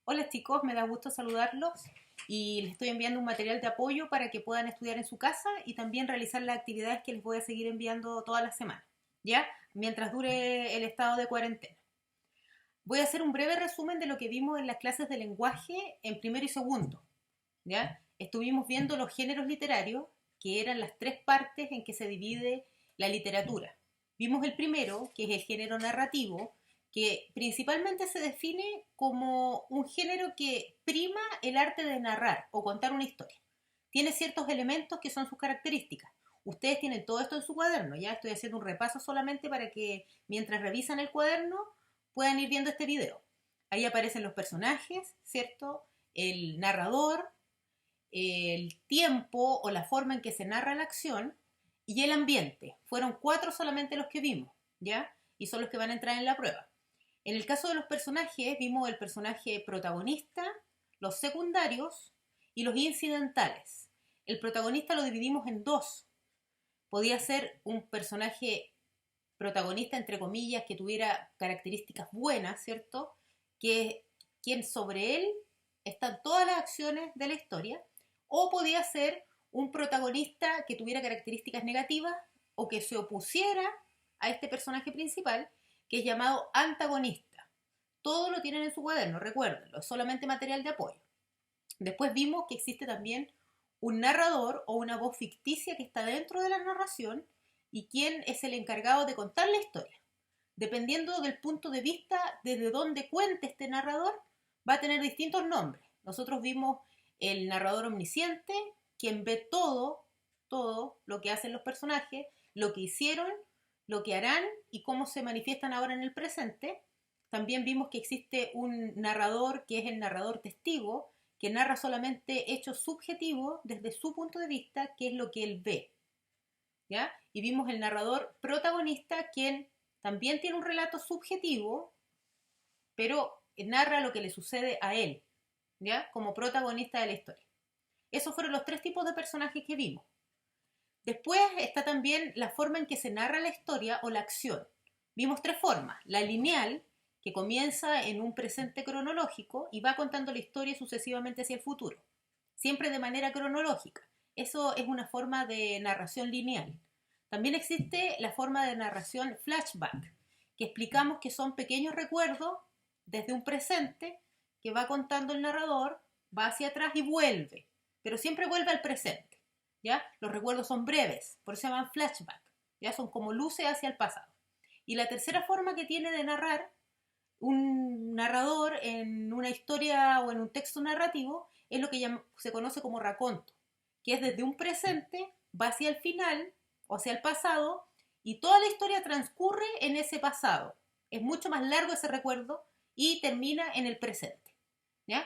Hola chicos, me da gusto saludarlos y les estoy enviando un material de apoyo para que puedan estudiar en su casa y también realizar las actividades que les voy a seguir enviando todas las semanas, ¿ya? Mientras dure el estado de cuarentena. Voy a hacer un breve resumen de lo que vimos en las clases de lenguaje en primero y segundo, ¿ya? Estuvimos viendo los géneros literarios, que eran las tres partes en que se divide la literatura. Vimos el primero, que es el género narrativo, que principalmente se define como un género que prima el arte de narrar o contar una historia. Tiene ciertos elementos que son sus características. Ustedes tienen todo esto en su cuaderno, ya estoy haciendo un repaso solamente para que mientras revisan el cuaderno puedan ir viendo este video. Ahí aparecen los personajes, ¿cierto? El narrador, el tiempo o la forma en que se narra la acción y el ambiente. Fueron 4 solamente los que vimos, ¿ya? Y son los que van a entrar en la prueba. En el caso de los personajes, vimos el personaje protagonista, los secundarios y los incidentales. El protagonista lo dividimos en dos. Podía ser un personaje protagonista, entre comillas, que tuviera características buenas, ¿cierto? Que quien sobre él están todas las acciones de la historia, o podía ser un protagonista que tuviera características negativas o que se opusiera a este personaje principal, que es llamado antagonista. Todo lo tienen en su cuaderno, recuérdenlo, es solamente material de apoyo. Después vimos que existe también un narrador o una voz ficticia que está dentro de la narración y quién es el encargado de contar la historia. Dependiendo del punto de vista desde donde cuente este narrador, va a tener distintos nombres. Nosotros vimos el narrador omnisciente, quien ve todo lo que hacen los personajes, lo que hicieron, lo que harán y cómo se manifiestan ahora en el presente. También vimos que existe un narrador que es el narrador testigo, que narra solamente hechos subjetivos desde su punto de vista, que es lo que él ve, ¿ya? Y vimos el narrador protagonista, quien también tiene un relato subjetivo, pero narra lo que le sucede a él, ¿ya? Como protagonista de la historia. Esos fueron los 3 tipos de personajes que vimos. Después está también la forma en que se narra la historia o la acción. Vimos 3 formas. La lineal, que comienza en un presente cronológico y va contando la historia sucesivamente hacia el futuro, siempre de manera cronológica. Eso es una forma de narración lineal. También existe la forma de narración flashback, que explicamos que son pequeños recuerdos desde un presente que va contando el narrador, va hacia atrás y vuelve, pero siempre vuelve al presente, ¿ya? Los recuerdos son breves, por eso se llaman flashback, ¿ya? Son como luces hacia el pasado. Y la tercera forma que tiene de narrar un narrador en una historia o en un texto narrativo es lo que se conoce como raconto, que es desde un presente, va hacia el final o hacia el pasado y toda la historia transcurre en ese pasado. Es mucho más largo ese recuerdo y termina en el presente, ¿ya?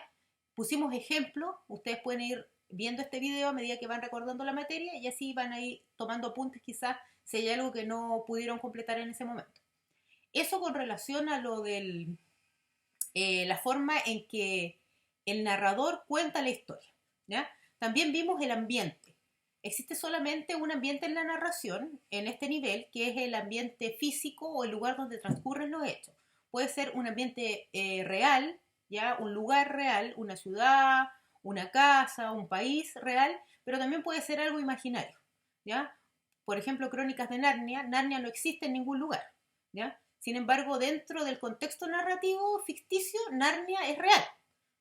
Pusimos ejemplos, ustedes pueden ir viendo este video a medida que van recordando la materia y así van a ir tomando apuntes quizás si hay algo que no pudieron completar en ese momento. Eso con relación a lo de la forma en que el narrador cuenta la historia, ¿ya? También vimos el ambiente. Existe solamente un ambiente en la narración, en este nivel, que es el ambiente físico o el lugar donde transcurren los hechos. Puede ser un ambiente real, ¿ya? Un lugar real, una ciudad, una casa, un país real, pero también puede ser algo imaginario, ¿ya? Por ejemplo, Crónicas de Narnia. Narnia no existe en ningún lugar, ¿ya? Sin embargo, dentro del contexto narrativo ficticio, Narnia es real.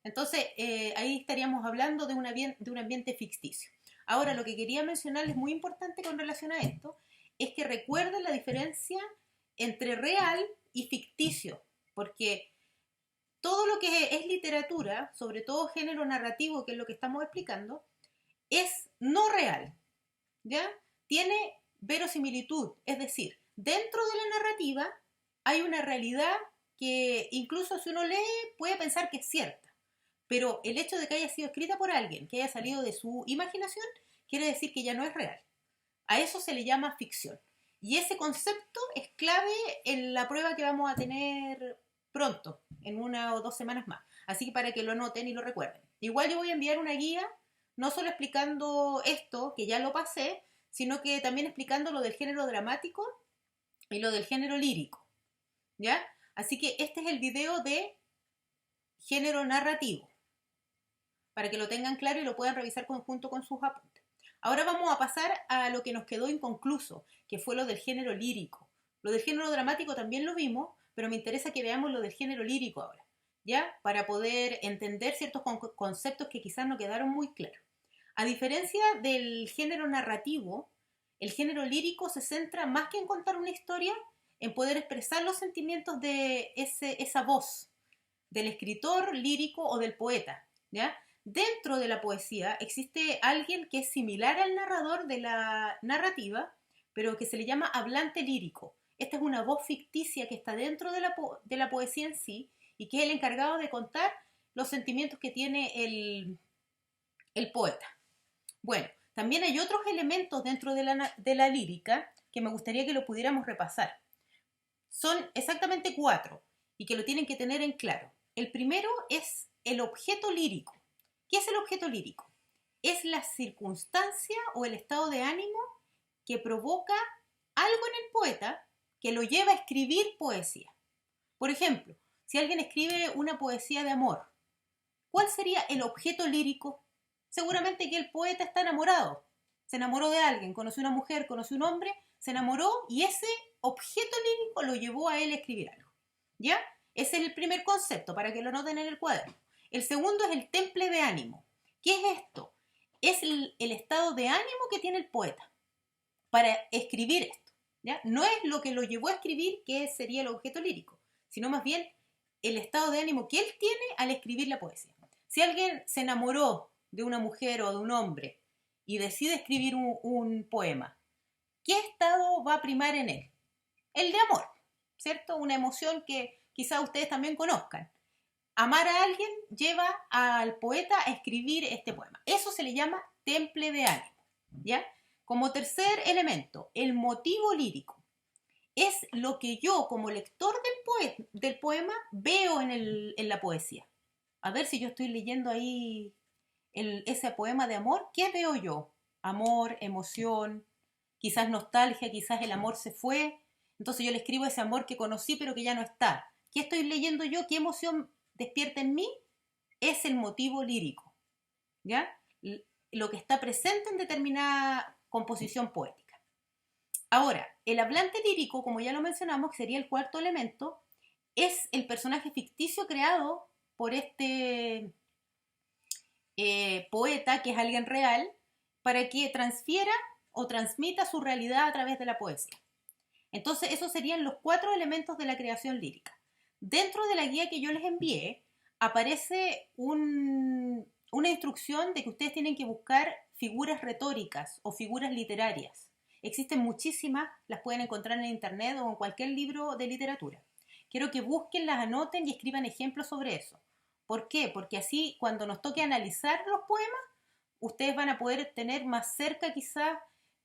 Entonces, ahí estaríamos hablando de un ambiente ficticio. Ahora, lo que quería mencionarles muy importante con relación a esto es que recuerden la diferencia entre real y ficticio, porque todo lo que es literatura, sobre todo género narrativo, que es lo que estamos explicando, es no real, ¿ya? Tiene verosimilitud, es decir, dentro de la narrativa hay una realidad que incluso si uno lee puede pensar que es cierta, pero el hecho de que haya sido escrita por alguien, que haya salido de su imaginación, quiere decir que ya no es real. A eso se le llama ficción. Y ese concepto es clave en la prueba que vamos a tener pronto, en 1 o 2 semanas más. Así que para que lo anoten y lo recuerden. Igual yo voy a enviar una guía, no solo explicando esto, que ya lo pasé, sino que también explicando lo del género dramático y lo del género lírico, ¿ya? Así que este es el video de género narrativo, para que lo tengan claro y lo puedan revisar junto con sus apuntes. Ahora vamos a pasar a lo que nos quedó inconcluso, que fue lo del género lírico. Lo del género dramático también lo vimos, pero me interesa que veamos lo del género lírico ahora, ¿ya? Para poder entender ciertos conceptos que quizás no quedaron muy claros. A diferencia del género narrativo, el género lírico se centra más que en contar una historia, en poder expresar los sentimientos de esa voz del escritor lírico o del poeta, ¿ya? Dentro de la poesía existe alguien que es similar al narrador de la narrativa, pero que se le llama hablante lírico. Esta es una voz ficticia que está dentro de la poesía en sí y que es el encargado de contar los sentimientos que tiene el poeta. Bueno, también hay otros elementos dentro de la lírica que me gustaría que lo pudiéramos repasar. Son exactamente 4 y que lo tienen que tener en claro. El primero es el objeto lírico. ¿Qué es el objeto lírico? Es la circunstancia o el estado de ánimo que provoca algo en el poeta que lo lleva a escribir poesía. Por ejemplo, si alguien escribe una poesía de amor, ¿cuál sería el objeto lírico? Seguramente que el poeta está enamorado. Se enamoró de alguien, conoció una mujer, conoció un hombre, se enamoró y ese objeto lírico lo llevó a él a escribir algo. ¿Ya? Ese es el primer concepto, para que lo noten en el cuaderno. El segundo es el temple de ánimo. ¿Qué es esto? Es el estado de ánimo que tiene el poeta para escribir esto, ¿ya? No es lo que lo llevó a escribir, que sería el objeto lírico, sino más bien el estado de ánimo que él tiene al escribir la poesía. Si alguien se enamoró de una mujer o de un hombre y decide escribir un poema, ¿qué estado va a primar en él? El de amor, ¿cierto? Una emoción que quizá ustedes también conozcan. Amar a alguien lleva al poeta a escribir este poema. Eso se le llama temple de ánimo, ¿ya? Como tercer elemento, el motivo lírico. Es lo que yo, como lector del poema, veo en la poesía. A ver si yo estoy leyendo ahí ese poema de amor, ¿qué veo yo? Amor, emoción, quizás nostalgia, quizás el amor se fue. Entonces yo le escribo ese amor que conocí pero que ya no está. ¿Qué estoy leyendo yo? ¿Qué emoción despierta en mí? Es el motivo lírico, ¿ya? Lo que está presente en determinada composición poética. Ahora, el hablante lírico, como ya lo mencionamos, sería el cuarto elemento, es el personaje ficticio creado por este poeta, que es alguien real, para que transfiera o transmita su realidad a través de la poesía. Entonces, esos serían los 4 elementos de la creación lírica. Dentro de la guía que yo les envié, aparece una instrucción de que ustedes tienen que buscar figuras retóricas o figuras literarias. Existen muchísimas, las pueden encontrar en internet o en cualquier libro de literatura. Quiero que busquen, las anoten y escriban ejemplos sobre eso. ¿Por qué? Porque así, cuando nos toque analizar los poemas, ustedes van a poder tener más cerca quizás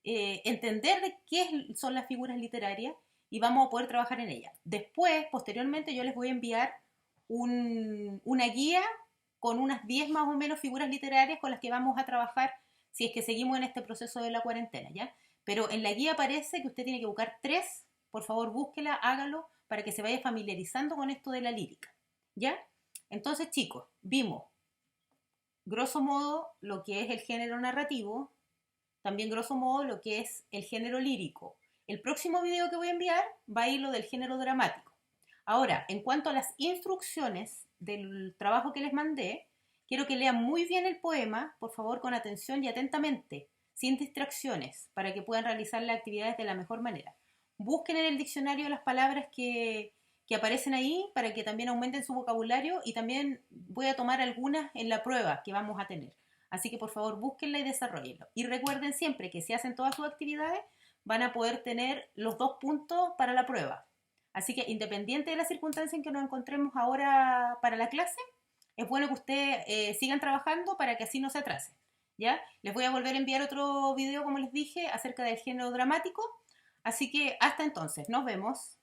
entender de qué son las figuras literarias y vamos a poder trabajar en ellas. Después, posteriormente, yo les voy a enviar una guía con unas 10 más o menos figuras literarias con las que vamos a trabajar si es que seguimos en este proceso de la cuarentena, ¿ya? Pero en la guía aparece que usted tiene que buscar 3, por favor búsquela, hágalo, para que se vaya familiarizando con esto de la lírica, ¿ya? Entonces, chicos, vimos grosso modo lo que es el género narrativo, también grosso modo lo que es el género lírico. El próximo video que voy a enviar va a ir lo del género dramático. Ahora, en cuanto a las instrucciones del trabajo que les mandé, quiero que lean muy bien el poema, por favor, con atención y atentamente, sin distracciones, para que puedan realizar las actividades de la mejor manera. Busquen en el diccionario las palabras que aparecen ahí para que también aumenten su vocabulario y también voy a tomar algunas en la prueba que vamos a tener. Así que por favor búsquenla y desarrollenlo. Y recuerden siempre que si hacen todas sus actividades van a poder tener los 2 puntos para la prueba. Así que independiente de la circunstancia en que nos encontremos ahora para la clase, es bueno que ustedes sigan trabajando para que así no se atrasen, ¿ya? Les voy a volver a enviar otro video, como les dije, acerca del género dramático. Así que hasta entonces, nos vemos.